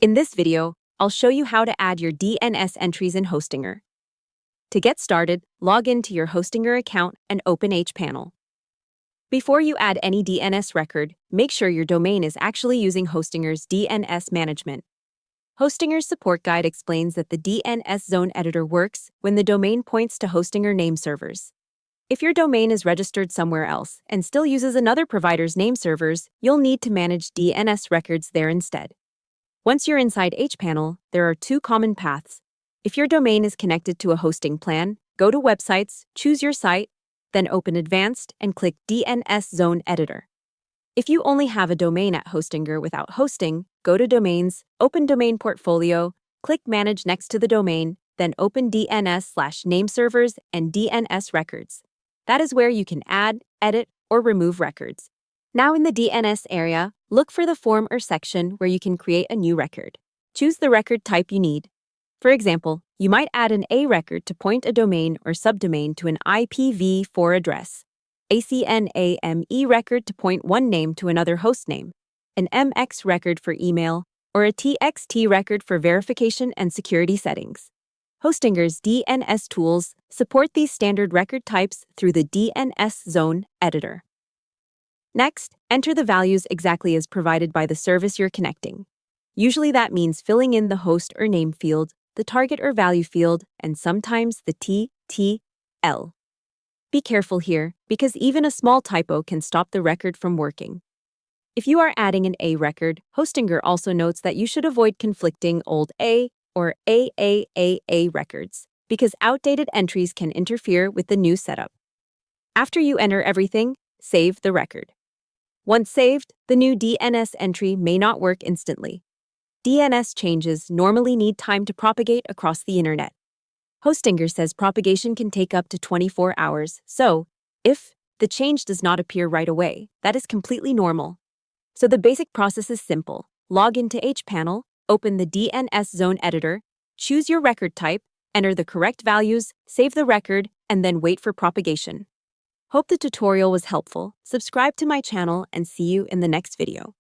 In this video, I'll show you how to add your DNS entries in Hostinger. To get started, log into your Hostinger account and open hPanel. Before you add any DNS record, make sure your domain is actually using Hostinger's DNS management. Hostinger's support guide explains that the DNS Zone Editor works when the domain points to Hostinger nameservers. If your domain is registered somewhere else and still uses another provider's nameservers, you'll need to manage DNS records there instead. Once you're inside hPanel, there are two common paths. If your domain is connected to a hosting plan, go to Websites, choose your site, then open Advanced and click DNS Zone Editor. If you only have a domain at Hostinger without hosting, go to Domains, open Domain Portfolio, click Manage next to the domain, then open DNS/nameservers and DNS records. That is where you can add, edit, or remove records. Now in the DNS area, look for the form or section where you can create a new record. Choose the record type you need. For example, you might add an A record to point a domain or subdomain to an IPv4 address, a CNAME record to point one name to another host name, an MX record for email, or a TXT record for verification and security settings. Hostinger's DNS tools support these standard record types through the DNS Zone Editor. Next, enter the values exactly as provided by the service you're connecting. Usually that means filling in the host or name field, the target or value field, and sometimes the TTL. Be careful here, because even a small typo can stop the record from working. If you are adding an A record, Hostinger also notes that you should avoid conflicting old A or AAAA records, because outdated entries can interfere with the new setup. After you enter everything, save the record. Once saved, the new DNS entry may not work instantly. DNS changes normally need time to propagate across the internet. Hostinger says propagation can take up to 24 hours, so if the change does not appear right away, that is completely normal. So the basic process is simple. Log into hPanel, open the DNS Zone Editor, choose your record type, enter the correct values, save the record, and then wait for propagation. Hope the tutorial was helpful. Subscribe to my channel and see you in the next video.